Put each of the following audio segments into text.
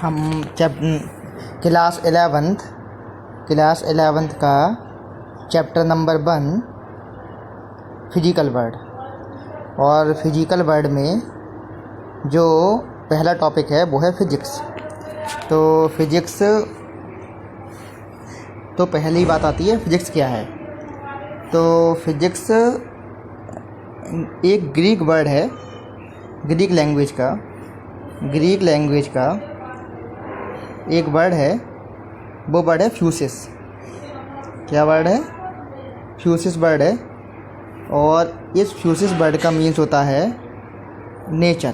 हम class 11th का chapter number 1 physical word, और फिजिकल वर्ड में जो पहला टॉपिक है वो है फिजिक्स। तो फिजिक्स, तो पहली बात आती है फिजिक्स क्या है। तो फिजिक्स एक ग्रीक वर्ड है, ग्रीक लैंग्वेज का एक वर्ड है, वो वर्ड है फ्यूसिस। क्या वर्ड है? फ्यूसिस वर्ड है। और इस फ्यूसिस वर्ड का मीन्स होता है नेचर।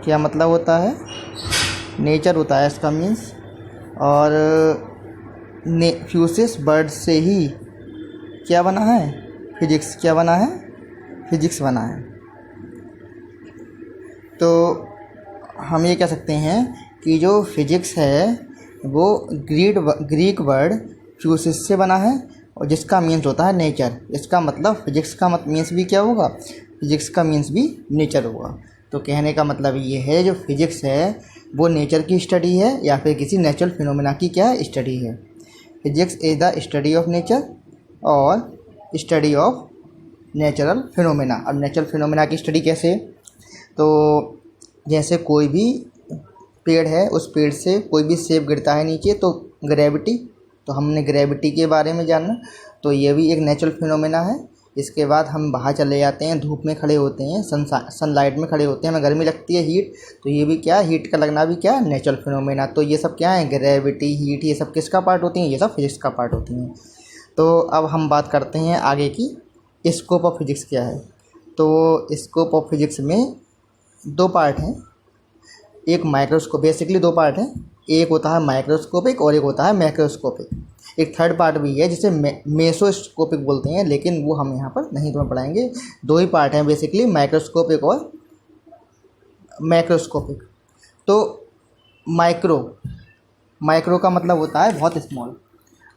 क्या मतलब होता है? नेचर होता है इसका मीन्स। और फ्यूसिस वर्ड से ही क्या बना है? फिजिक्स। क्या बना है? फिजिक्स बना है। तो हम ये कह सकते हैं कि जो फिजिक्स है वो ग्रीक वर्ड फ्यूसिस से बना है, और जिसका मीन्स होता है नेचर। इसका मतलब फिजिक्स का मीन्स भी क्या होगा? फिजिक्स का मीन्स भी नेचर होगा। तो कहने का मतलब ये है, जो फिजिक्स है वो नेचर की स्टडी है या फिर किसी नेचुरल फिनोमेना की क्या स्टडी है। Physics is the study of nature और स्टडी ऑफ नेचुरल फिनोमेना। अब नेचुरल फिनोमेना की स्टडी कैसे? तो जैसे कोई भी पेड़ है, उस पेड़ से कोई भी सेब गिरता है नीचे, तो ग्रेविटी, तो हमने ग्रेविटी के बारे में जाना। तो ये भी एक नेचुरल फिनोमेना है। इसके बाद हम बाहर चले जाते हैं, धूप में खड़े होते हैं, सनलाइट में खड़े होते हैं, हमें गर्मी लगती है, हीट। तो ये भी क्या, हीट का लगना भी क्या, नेचुरल फिनोमेना। तो ये सब क्या है? ग्रेविटी, हीट, ये सब किसका पार्ट होती हैं? ये सब फिजिक्स का पार्ट होती हैं। तो अब हम बात करते हैं आगे की, स्कोप ऑफ फिजिक्स क्या है। तो स्कोप ऑफ फिजिक्स में दो पार्ट हैं। एक माइक्रोस्कोप, बेसिकली दो पार्ट हैं। एक होता है माइक्रोस्कोपिक और एक होता है मैक्रोस्कोपिक। एक थर्ड पार्ट भी है जिसे मेसोस्कोपिक बोलते हैं, लेकिन वो हम यहाँ पर नहीं तुम्हें पढ़ाएंगे। दो ही पार्ट हैं बेसिकली, माइक्रोस्कोपिक और मैक्रोस्कोपिक। तो माइक्रो का मतलब होता है बहुत स्मॉल।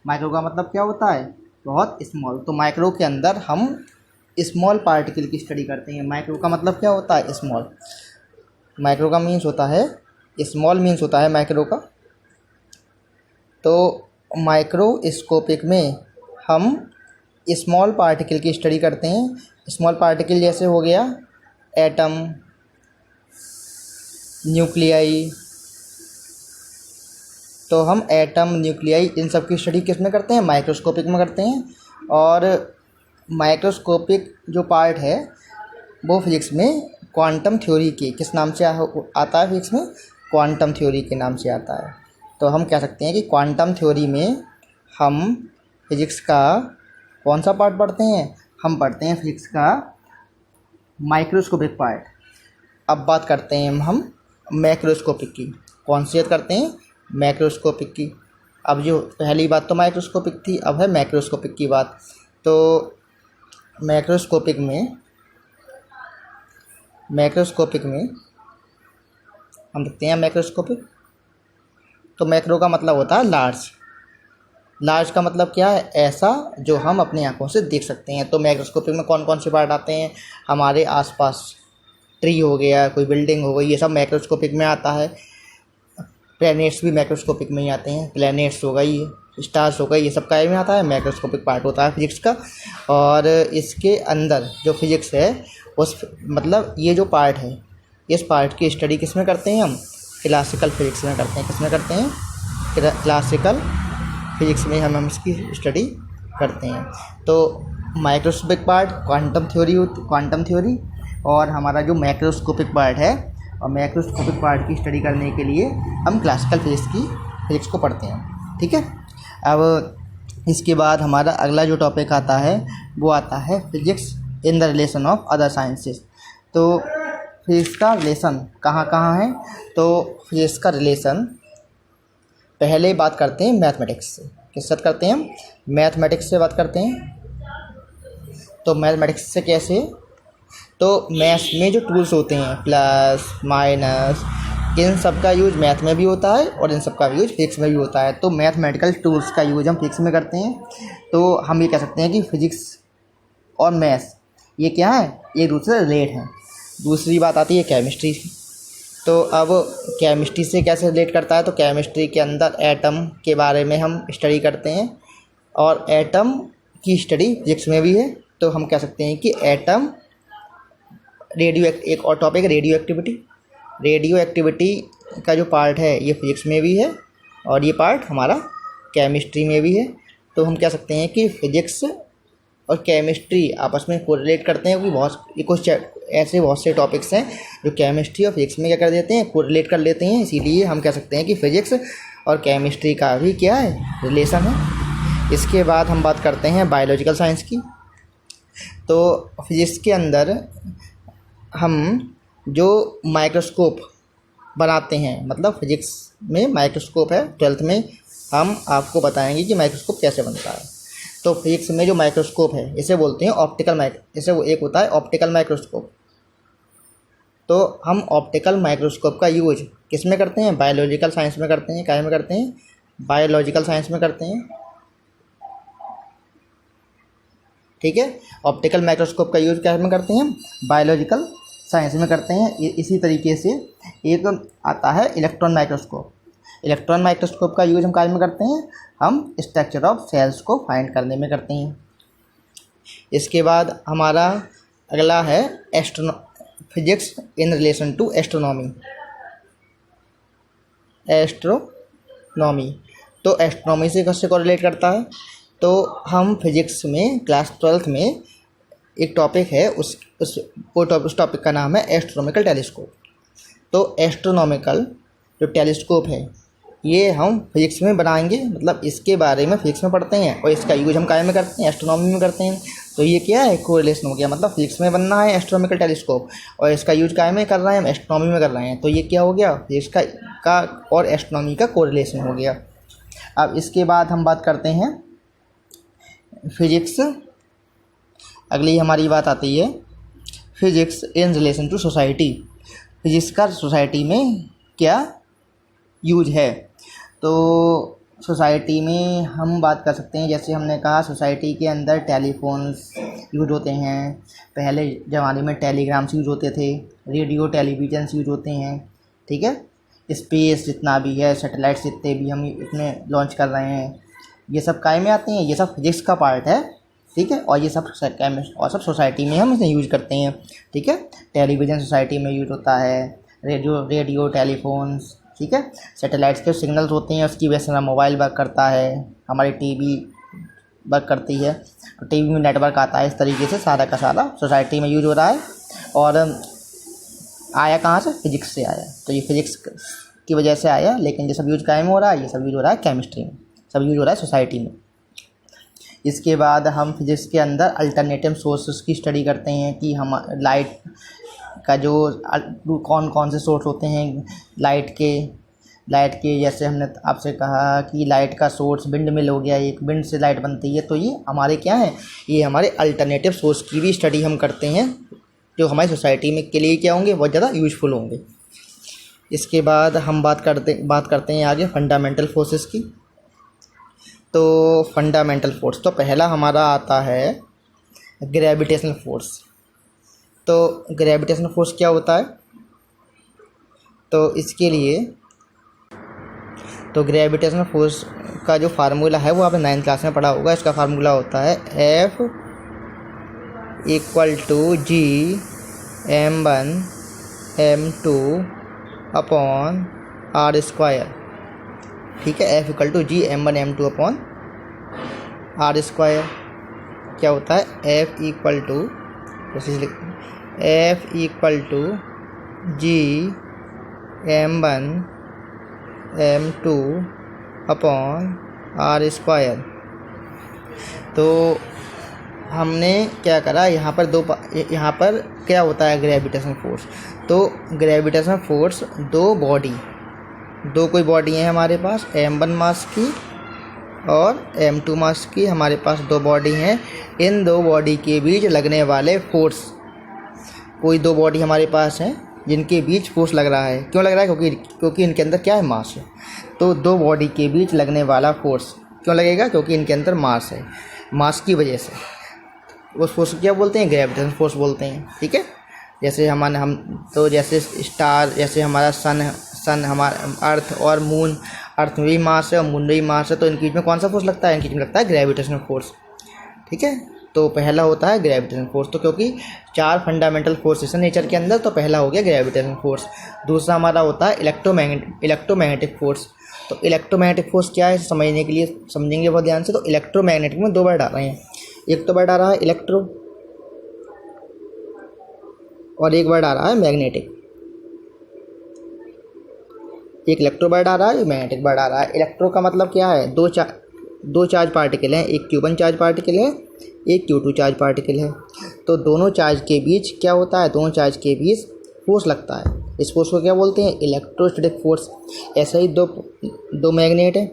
माइक्रो का मतलब क्या होता है? बहुत स्मॉल। तो माइक्रो के अंदर हम स्मॉल पार्टिकल की स्टडी करते हैं। माइक्रो का मतलब क्या होता है? स्मॉल। माइक्रो का मीन्स होता है स्मॉल, मीन्स होता है माइक्रो का। तो माइक्रोस्कोपिक में हम स्मॉल पार्टिकल की स्टडी करते हैं। स्मॉल पार्टिकल जैसे हो गया एटम, न्यूक्लियाई। तो हम एटम, न्यूक्लियाई, इन सब की स्टडी किस में करते हैं? माइक्रोस्कोपिक में करते हैं। और माइक्रोस्कोपिक जो पार्ट है वो फिजिक्स में क्वांटम थ्योरी के किस नाम से आता है? फिजिक्स में क्वांटम थ्योरी के नाम से आता है। तो हम कह सकते हैं कि क्वांटम थ्योरी में हम फिजिक्स का कौन सा पार्ट पढ़ते हैं? हम पढ़ते हैं फिजिक्स का माइक्रोस्कोपिक पार्ट। अब बात करते हैं हम मैक्रोस्कोपिक की। कौन सी बात करते हैं? मैक्रोस्कोपिक की। अब जो पहली बात तो माइक्रोस्कोपिक थी, अब है मैक्रोस्कोपिक की बात। तो मैक्रोस्कोपिक में हम देखते हैं मैक्रोस्कोपिक। तो मैक्रो का मतलब होता है लार्ज का मतलब क्या है? ऐसा जो हम अपनी आंखों से देख सकते हैं। तो मैक्रोस्कोपिक में कौन कौन से पार्ट आते हैं? हमारे आसपास ट्री हो गया, कोई बिल्डिंग हो गई, ये सब मैक्रोस्कोपिक में आता है। प्लैनेट्स भी मैक्रोस्कोपिक में ही आते हैं। प्लैनेट्स हो गई, स्टार्स हो गई, ये सब काय में आता है? मैक्रोस्कोपिक पार्ट होता है फिजिक्स का। और इसके अंदर जो फिजिक्स है उस मतलब ये जो पार्ट है, इस पार्ट की स्टडी किस में करते हैं हम? क्लासिकल फिजिक्स में करते हैं। किस में करते हैं? क्लासिकल फिजिक्स में हम इसकी स्टडी करते हैं। तो माइक्रोस्कोपिक पार्ट क्वांटम थ्योरी, और हमारा जो मैक्रोस्कोपिक पार्ट है, और मैक्रोस्कोपिक पार्ट की स्टडी करने के लिए हम क्लासिकल फिजिक्स को पढ़ते हैं। ठीक है। अब इसके बाद हमारा अगला जो टॉपिक आता है वो आता है physics in the relation of other sciences. तो फिजिक्स का रिलेशन कहाँ कहाँ है? तो फिजिक्स का रिलेशन पहले बात करते हैं मैथमेटिक्स से। किस साथ करते हैं हम? मैथमेटिक्स से बात करते हैं। तो मैथमेटिक्स से कैसे? तो मैथ्स में जो टूल्स होते हैं, प्लस, माइनस, इन सब का यूज मैथ में भी होता है और इन सब का यूज फिजिक्स में भी होता है। तो मैथमेटिकल टूल्स का यूज हम फिजिक्स में करते हैं। तो हम ये कह सकते हैं कि फिजिक्स और मैथ्स ये क्या है? एक दूसरे से रिलेट हैं। दूसरी बात आती है केमिस्ट्री की। तो अब केमिस्ट्री से कैसे रिलेट करता है, तो केमिस्ट्री के अंदर एटम के बारे में हम स्टडी करते हैं और एटम की स्टडी फिजिक्स में भी है। तो हम कह सकते हैं कि एटम एक और टॉपिक है रेडियो एक्टिविटी। रेडियो एक्टिविटी का जो पार्ट है ये फिजिक्स में भी है और ये पार्ट हमारा केमिस्ट्री में भी है। तो हम कह सकते हैं कि फिजिक्स और केमिस्ट्री आपस में कोरिलेट करते हैं, क्योंकि कुछ ऐसे बहुत से टॉपिक्स हैं जो केमिस्ट्री और फिजिक्स में क्या कर देते हैं, कोरिलेट कर लेते हैं। इसीलिए हम कह सकते हैं कि फिजिक्स और केमिस्ट्री का भी क्या है, रिलेशन है। इसके बाद हम बात करते हैं बायोलॉजिकल साइंस की। तो फिजिक्स के अंदर हम जो माइक्रोस्कोप बनाते हैं, मतलब फिजिक्स में माइक्रोस्कोप है, 12th में हम आपको बताएंगे कि माइक्रोस्कोप कैसे बनता है। तो फिजिक्स में जो माइक्रोस्कोप है इसे बोलते हैं इसे वो एक होता है ऑप्टिकल माइक्रोस्कोप। तो हम ऑप्टिकल माइक्रोस्कोप का यूज किस में करते हैं, बायोलॉजिकल साइंस में करते हैं। क्या में करते हैं, बायोलॉजिकल साइंस में करते हैं। ठीक है, ऑप्टिकल माइक्रोस्कोप का यूज क्या में करते हैं, बायोलॉजिकल साइंस में करते हैं। इसी तरीके से एक आता है इलेक्ट्रॉन माइक्रोस्कोप। इलेक्ट्रॉन माइक्रोस्कोप का यूज हम कार्य में करते हैं, हम स्ट्रक्चर ऑफ सेल्स को फाइंड करने में करते हैं। इसके बाद हमारा अगला है physics in relation to astronomy. तो एस्ट्रोनॉमी से कैसे कोरिलेट करता है, तो हम फिजिक्स में क्लास 12th में एक टॉपिक है, उस टॉपिक का नाम है एस्ट्रोनॉमिकल टेलीस्कोप। तो एस्ट्रोनॉमिकल जो टेलीस्कोप है ये हम फिजिक्स में बनाएंगे, मतलब इसके बारे में फिजिक्स में पढ़ते हैं और इसका यूज हम काय में करते हैं, एस्ट्रोनॉमी में करते हैं। तो ये क्या है, कोरिलेशन हो गया, मतलब फिजिक्स में बनना है एस्ट्रोनॉमिकल टेलीस्कोप और इसका यूज काय में कर रहे हैं, हम एस्ट्रोनॉमी में कर रहे हैं। तो ये क्या हो गया, फिजिक्स का और एस्ट्रोनॉमी का कोरिलेशन हो गया। अब इसके बाद हम बात करते हैं फिजिक्स, अगली हमारी बात आती है physics in relation to society. Physics का सोसाइटी में क्या यूज है, तो सोसाइटी में हम बात कर सकते हैं, जैसे हमने कहा सोसाइटी के अंदर टेलीफोन्स यूज होते हैं, पहले ज़माने में टेलीग्राम्स यूज होते थे, रेडियो टेलीविजन यूज होते हैं। ठीक है, स्पेस जितना भी है, सैटेलाइट्स जितने भी हम इसमें लॉन्च कर रहे हैं, ये सब काय में आते हैं, ये सब फिजिक्स का पार्ट है। ठीक है, और ये सब सब सोसाइटी में हम इसे यूज करते हैं। ठीक है, टेलीविज़न सोसाइटी में यूज होता है, रेडियो टेलीफोन्स। ठीक है, सैटेलाइट्स के सिग्नल्स होते हैं, उसकी वजह से हमारा मोबाइल वर्क करता है, हमारी टीवी वर्क करती है, तो टीवी में नेटवर्क आता है। इस तरीके से सारा का सारा सोसाइटी में यूज हो रहा है। और आया कहाँ से, फिजिक्स से आया। तो ये फिजिक्स की वजह से आया, लेकिन ये सब यूज काय में हो रहा है, ये सब यूज हो रहा है केमिस्ट्री में, सब यूज हो रहा है सोसाइटी में। इसके बाद हम फिजिक्स के अंदर अल्टरनेटिव सोर्सेस की स्टडी करते हैं कि हम लाइट का जो कौन कौन से सोर्स होते हैं लाइट के जैसे हमने आपसे कहा कि लाइट का सोर्स विंड मिल हो गया, एक विंड से लाइट बनती है। तो ये हमारे क्या है, ये हमारे अल्टरनेटिव सोर्स की भी स्टडी हम करते हैं, जो हमारी सोसाइटी में के लिए क्या होंगे, बहुत ज़्यादा यूजफुल होंगे। इसके बाद हम बात करते हैं आगे फंडामेंटल फोर्सेस की। तो फंडामेंटल फोर्स, तो पहला हमारा आता है ग्रेविटेशनल फोर्स। तो ग्रेविटेशनल फोर्स क्या होता है, तो इसके लिए तो ग्रेविटेशनल फोर्स का जो फार्मूला है वो आपने 9th क्लास में पढ़ा होगा। इसका फार्मूला होता है F = G m1 m2 upon r²। ठीक है, F = G m1 m2 upon r²। क्या होता है, F = G m1 m2 upon r²। तो हमने क्या करा, यहाँ पर क्या होता है ग्रेविटेशनल फोर्स। तो ग्रेविटेशनल फोर्स दो कोई बॉडी हैं हमारे पास, m1 मास की और m2 मास की, हमारे पास दो बॉडी हैं। इन दो बॉडी के बीच लगने वाले फोर्स, कोई दो बॉडी हमारे पास हैं जिनके बीच फोर्स लग रहा है। क्यों लग रहा है, क्योंकि इनके अंदर क्या है, मास है। तो दो बॉडी के बीच लगने वाला फोर्स क्यों लगेगा, क्योंकि इनके अंदर मास है, मास की वजह से उस फोर्स को क्या बोलते हैं, ग्रेविटेशनल फोर्स बोलते हैं। ठीक है, जैसे हमारे हम तो जैसे स्टार, जैसे हमारा सन हमारा अर्थ और मून, अर्थ में भी मास है और मून में भी मास है, तो इनके बीच में कौन सा फोर्स लगता है? इनके बीच में लगता है ग्रेविटेशनल फोर्स। ठीक है, तो पहला होता है ग्रेविटेशनल फोर्स। तो क्योंकि 4 फंडामेंटल फोर्सेस हैं नेचर के अंदर, तो पहला हो गया ग्रेविटेशनल फोर्स। दूसरा हमारा होता है इलेक्ट्रोमैग्नेटिक फोर्स। तो इलेक्ट्रोमैग्नेटिक फोर्स क्या है, समझने के लिए समझेंगे बहुत ध्यान से। तो इलेक्ट्रोमैग्नेटिक में 2 वर्ड आ रहे हैं, एक तो वर्ड आ रहा है इलेक्ट्रो और एक वर्ड आ रहा है मैग्नेटिक। एक इलेक्ट्रो वर्ड आ रहा है, एक मैग्नेटिक वर्ड आ रहा है। इलेक्ट्रो का मतलब क्या है? दो चार्ज पार्टिकल हैं, एक Q1 चार्ज पार्टिकल है, एक Q2 चार्ज पार्टिकल है। तो दोनों चार्ज के बीच क्या होता है? दोनों चार्ज के बीच फोर्स लगता है। इस फोर्स को क्या बोलते हैं? Electrostatic force. ऐसे ही दो मैग्नेट है,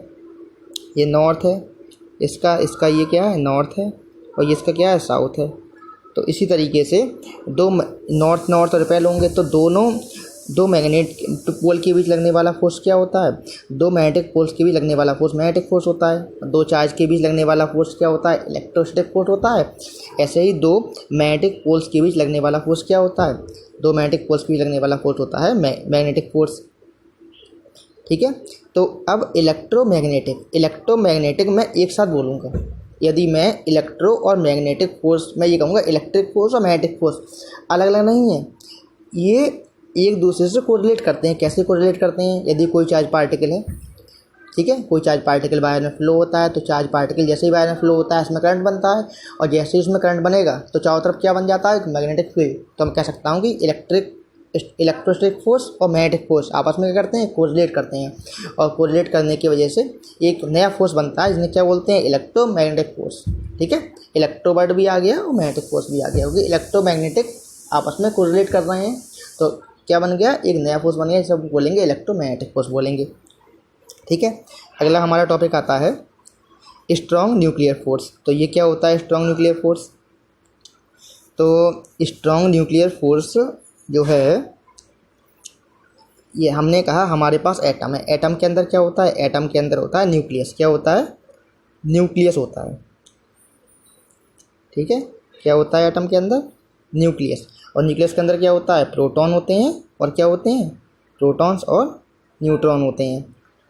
ये नॉर्थ है, इसका ये क्या है? नॉर्थ है, और ये इसका क्या है? साउथ है। तो इसी तरीके से दो नॉर्थ रिपेल होंगे, तो दो मैग्नेट पोल के बीच लगने वाला फोर्स क्या होता है? दो मैग्नेटिक पोल्स के बीच लगने वाला फोर्स मैग्नेटिक फोर्स होता है। दो चार्ज के बीच लगने वाला फोर्स क्या होता है? इलेक्ट्रोस्टैटिक फोर्स होता है। ऐसे ही दो मैग्नेटिक पोल्स के बीच लगने वाला फोर्स क्या होता है? दो मैग्नेटिक पोल्स के बीच लगने वाला फोर्स होता है मैग्नेटिक फोर्स। ठीक है, तो अब इलेक्ट्रोमैग्नेटिक मैं एक साथ बोलूँगा। यदि मैं इलेक्ट्रो और मैग्नेटिक फोर्स, मैं ये कहूँगा इलेक्ट्रिक फोर्स और मैग्नेटिक फोर्स अलग अलग नहीं है, ये एक दूसरे से कोरिलेट करते हैं। कैसे कोरिलेट करते हैं? यदि कोई चार्ज पार्टिकल है, ठीक है, कोई चार्ज पार्टिकल वायर में फ्लो होता है, तो चार्ज पार्टिकल जैसे ही वायर में फ्लो होता है इसमें करंट बनता है, और जैसे ही उसमें करंट बनेगा तो चारों तरफ क्या बन जाता है? Magnetic field. तो मैं कह सकता हूँ कि इलेक्ट्रोस्टैटिक फोर्स और मैग्नेटिक फोर्स आपस में क्या करते हैं? कोरिलेट करते हैं, और कोरिलेट करने की वजह से एक नया फोर्स बनता है, जिन्हें क्या बोलते हैं? Electromagnetic force. ठीक है, इलेक्ट्रो वर्ड भी आ गया और मैग्नेटिक फोर्स भी आ गया, क्योंकि इलेक्ट्रोमैग्नेटिक आपस में कोरिलेट कर रहे हैं, तो क्या बन गया? एक नया फोर्स बन गया, सब बोलेंगे इलेक्ट्रोमैग्नेटिक फोर्स बोलेंगे। ठीक है, अगला हमारा टॉपिक आता है स्ट्रॉन्ग न्यूक्लियर फोर्स। तो ये क्या होता है स्ट्रॉन्ग न्यूक्लियर फोर्स? तो स्ट्रॉन्ग न्यूक्लियर फोर्स जो है, ये हमने कहा हमारे पास एटम है, एटम के अंदर क्या होता है? एटम के अंदर होता है न्यूक्लियस। क्या होता है? न्यूक्लियस होता है। ठीक है, क्या होता है एटम के अंदर? न्यूक्लियस। और न्यूक्लियस के अंदर क्या होता है? प्रोटॉन होते हैं, और क्या होते हैं? प्रोटॉन्स और न्यूट्रॉन होते हैं।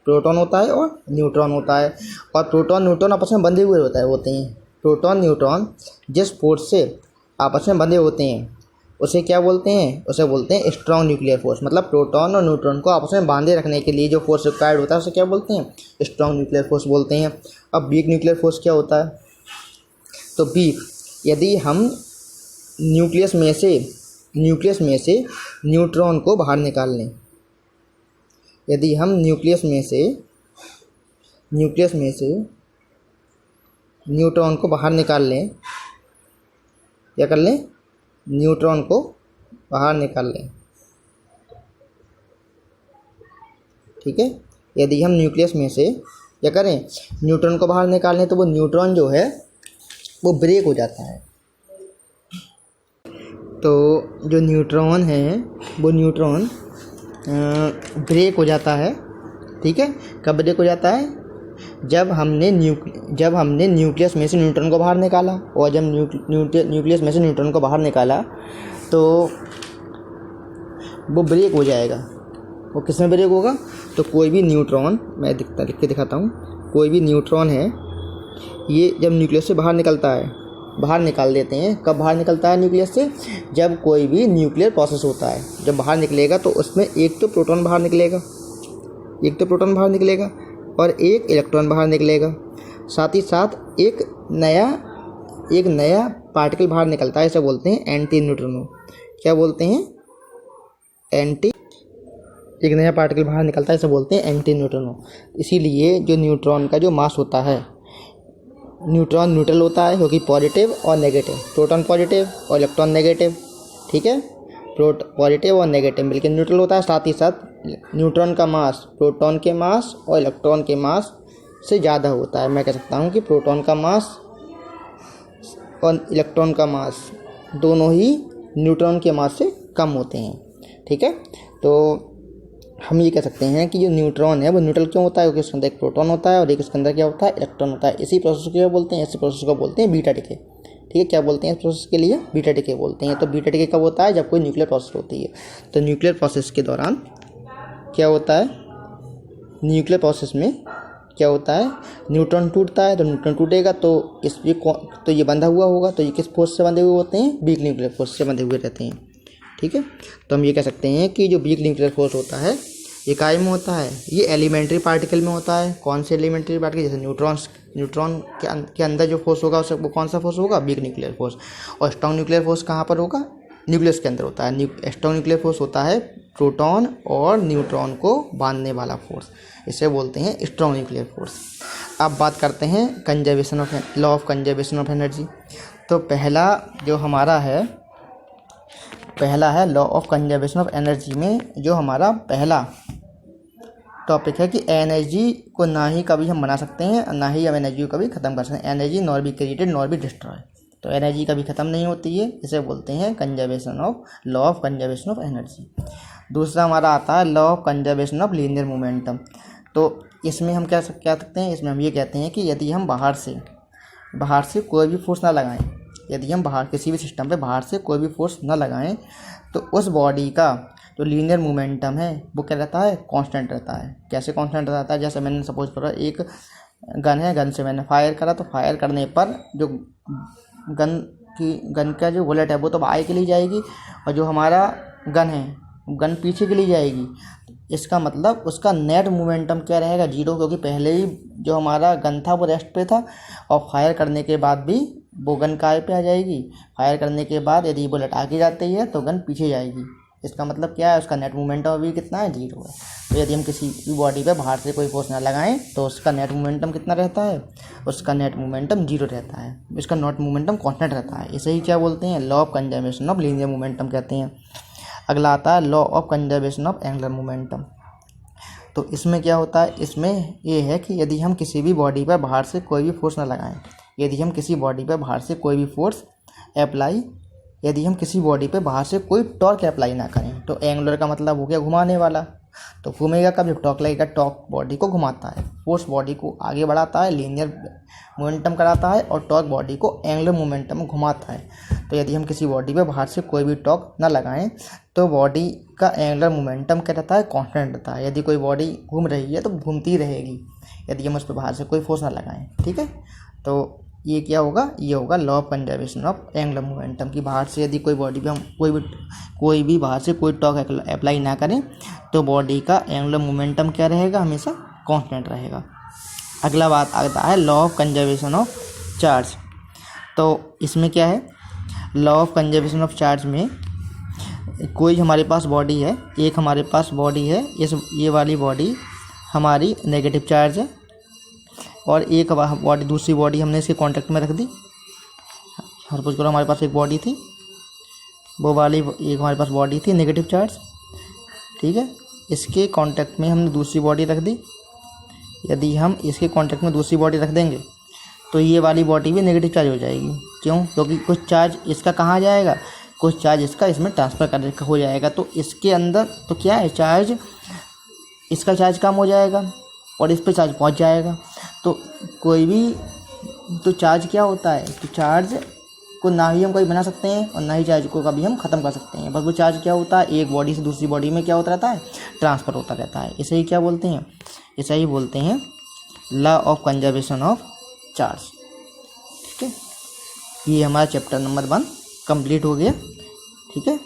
प्रोटॉन होता है और न्यूट्रॉन होता है, और प्रोटॉन न्यूट्रॉन आपस में बंधे हुए होते हैं। प्रोटॉन न्यूट्रॉन जिस फोर्स से आपस में बंधे होते हैं उसे क्या बोलते हैं? उसे बोलते हैं स्ट्रॉन्ग न्यूक्लियर फोर्स। मतलब प्रोटॉन और न्यूट्रॉन को आपस में बांधे रखने के लिए जो फोर्स रिक्वायर्ड होता है उसे क्या बोलते हैं? स्ट्रॉन्ग न्यूक्लियर फोर्स बोलते हैं। अब वीक न्यूक्लियर फोर्स क्या होता है? तो वीक, यदि हम न्यूक्लियस में से न्यूट्रॉन को बाहर निकाल लें, यदि हम न्यूक्लियस में से न्यूट्रॉन को बाहर निकाल लें, क्या कर लें? न्यूट्रॉन को बाहर निकाल लें। ठीक है, यदि हम न्यूक्लियस में से क्या करें? न्यूट्रॉन को बाहर निकाल लें, तो वो न्यूट्रॉन जो है वो ब्रेक हो जाता है। तो जो न्यूट्रॉन है वो न्यूट्रॉन ब्रेक हो जाता है। ठीक है, कब ब्रेक हो जाता है? जब हमने न्यूक्लियस में से न्यूट्रॉन को बाहर निकाला, और जब न्यूक्लियस में से न्यूट्रॉन को बाहर निकाला तो वो ब्रेक हो जाएगा। वो किस में ब्रेक होगा? तो कोई भी न्यूट्रॉन, मैं लिख के दिखाता हूँ, कोई भी न्यूट्रॉन है, ये जब न्यूक्लियस से बाहर निकलता है, बाहर निकाल देते हैं। कब बाहर निकलता है न्यूक्लियस से? जब कोई भी न्यूक्लियर प्रोसेस होता है, जब बाहर निकलेगा तो उसमें एक तो प्रोटॉन बाहर निकलेगा और एक इलेक्ट्रॉन बाहर निकलेगा। साथ ही साथ एक नया पार्टिकल बाहर निकलता है, इसे बोलते हैं एंटी न्यूट्रिनो। क्या बोलते हैं? एक नया पार्टिकल बाहर निकलता है, इसे बोलते हैं एंटी न्यूट्रिनो। इसीलिए जो न्यूट्रॉन का जो मास होता है, न्यूट्रॉन न्यूट्रल होता है, क्योंकि पॉजिटिव और नेगेटिव, प्रोटॉन पॉजिटिव और इलेक्ट्रॉन नेगेटिव। ठीक है, पॉजिटिव और नेगेटिव मिलकर न्यूट्रल होता है। साथ ही साथ न्यूट्रॉन का मास प्रोटॉन के मास और इलेक्ट्रॉन के मास से ज़्यादा होता है। मैं कह सकता हूँ कि प्रोटॉन का मास और इलेक्ट्रॉन का मास दोनों ही न्यूट्रॉन के मास से कम होते हैं। ठीक है, तो हम ये कह सकते हैं कि जो न्यूट्रॉन है वो न्यूट्रल क्यों होता है? क्योंकि उसके अंदर एक प्रोटॉन होता है और एक उसके अंदर क्या होता है? इलेक्ट्रॉन होता है। इसी प्रोसेस को क्या बोलते हैं? इसी प्रोसेस को बोलते हैं बीटा डिके। ठीक है, क्या बोलते हैं इस प्रोसेस के लिए? बीटा डिके बोलते हैं। तो बीटा डिके कब होता है? जब कोई न्यूक्लियर प्रोसेस होती है। तो न्यूक्लियर प्रोसेस के दौरान क्या होता है? न्यूक्लियर प्रोसेस में क्या होता है? न्यूट्रॉन टूटता है। तो न्यूट्रॉन टूटेगा तो तो ये बंधा हुआ होगा। तो ये किस फोर्स से बंधे हुए होते हैं? वीक न्यूक्लियर फोर्स से बंधे हुए रहते हैं। ठीक है, तो हम ये कह सकते हैं कि जो वीक न्यूक्लियर फोर्स होता है ये काय में होता है? ये एलिमेंट्री पार्टिकल में होता है। कौन से एलिमेंट्री पार्टिकल? जैसे न्यूट्रॉन के अंदर जो फोर्स होगा वो कौन सा फोर्स होगा? Weak nuclear force. और स्ट्रॉन्ग न्यूक्लियर फोर्स कहाँ पर होगा? न्यूक्लियस के अंदर होता है। स्ट्रॉन्ग न्यूक्लियर फोर्स होता है प्रोटॉन और न्यूट्रॉन को बांधने वाला फोर्स, इसे बोलते हैं स्ट्रॉन्ग न्यूक्लियर फोर्स। अब बात करते हैं conservation of law of conservation of energy. तो पहला है law of conservation of energy में जो हमारा पहला टॉपिक है कि एनर्जी को ना ही कभी हम बना सकते हैं ना ही हम एनर्जी को कभी ख़त्म कर सकते हैं। Energy nor be created nor be destroy. तो एनर्जी कभी ख़त्म नहीं होती है, इसे बोलते हैं law of conservation of energy. दूसरा हमारा आता है law of conservation of linear momentum. तो इसमें हम क्या सकते हैं? इसमें हम ये कहते हैं कि यदि हम बाहर से कोई भी फोर्स ना लगाएं, यदि हम किसी भी सिस्टम पे बाहर से कोई भी फोर्स ना लगाएं तो उस बॉडी का जो लीनियर मोमेंटम है वो क्या रहता है? कांस्टेंट रहता है। कैसे कांस्टेंट रहता है? जैसे मैंने सपोज करा एक गन है, गन से मैंने फायर करा, तो फायर करने पर जो गन का जो बुलेट है वो तो आगे के लिए जाएगी और जो हमारा गन पीछे के लिए जाएगी। इसका मतलब उसका नेट मोमेंटम क्या रहेगा? 0, क्योंकि पहले ही जो हमारा गन था वो रेस्ट पे था और फायर करने के बाद भी वो गन काय पे आ जाएगी। फायर करने के बाद यदि बुलेट आगे जाती है तो गन पीछे जाएगी। इसका मतलब क्या है? उसका नेट मोमेंटम अभी कितना है? 0 है। तो यदि हम किसी भी बॉडी पे बाहर से कोई फोर्स ना लगाएं तो उसका नेट मोमेंटम कितना रहता है? उसका नेट मोमेंटम 0 रहता है। इसका नेट मोमेंटम कांस्टेंट रहता है। इसे ही क्या बोलते हैं? Law of conservation of linear momentum कहते हैं। अगला आता है law of conservation of angular momentum. तो इसमें क्या होता है? इसमें ये है कि यदि हम किसी भी बॉडी पर बाहर से कोई भी फोर्स ना लगाएं, यदि हम किसी बॉडी पर बाहर से कोई भी फोर्स अप्लाई यदि हम किसी बॉडी पे बाहर से कोई टॉर्क अप्लाई ना करें, तो एंगुलर का मतलब हो गया घुमाने वाला। तो घूमेगा कब? जब टॉर्क लगेगा। टॉर्क बॉडी को घुमाता है, फोर्स बॉडी को आगे बढ़ाता है, लीनियर मोमेंटम कराता है, और टॉर्क बॉडी को एंगुलर मोमेंटम में घुमाता है। तो यदि हम किसी बॉडी पे बाहर से कोई भी टॉर्क ना लगाएं तो बॉडी का एंगुलर मोमेंटम क्या रहता है? कांस्टेंट रहता है। यदि कोई बॉडी घूम रही है तो घूमती रहेगी यदि हम उस पर बाहर से कोई फोर्स ना लगाएं। ठीक है, तो ये क्या होगा? ये होगा law of conservation of angular momentum की बाहर से यदि कोई बॉडी पे हम कोई भी बाहर से कोई टॉर्क अप्लाई ना करें तो बॉडी का एंगुलर मोमेंटम क्या रहेगा? हमेशा कांस्टेंट रहेगा। अगला बात आता है law of conservation of charge. तो इसमें क्या है? Law of conservation of charge में कोई हमारे पास बॉडी है, एक हमारे पास बॉडी है, ये वाली बॉडी हमारी नेगेटिव चार्ज है, और एक बॉडी दूसरी बॉडी हमने इसके कांटेक्ट में रख दी। सपोज करो हमारे पास एक बॉडी थी, वो वाली एक हमारे पास बॉडी थी नेगेटिव चार्ज। ठीक है, इसके कांटेक्ट में हमने दूसरी बॉडी रख दी। यदि हम इसके कांटेक्ट में दूसरी बॉडी रख देंगे तो ये वाली बॉडी भी नेगेटिव चार्ज हो जाएगी। क्यों? क्योंकि कुछ चार्ज इसका कहाँ जाएगा? कुछ चार्ज इसका इसमें ट्रांसफ़र हो जाएगा। तो इसके अंदर तो क्या है? चार्ज, इसका चार्ज कम हो जाएगा और इस पर चार्ज पहुंच जाएगा। तो कोई भी तो चार्ज क्या होता है? तो चार्ज को ना ही हम कभी बना सकते हैं और ना ही चार्ज को कभी हम ख़त्म कर सकते हैं। बस वो चार्ज क्या होता है? एक बॉडी से दूसरी बॉडी में क्या होता रहता है? ट्रांसफ़र होता रहता है। इसे ही क्या बोलते हैं? इसे ही बोलते हैं law of conservation of charge. ठीक है, ये हमारा चैप्टर नंबर 1 कंप्लीट हो गया। ठीक है।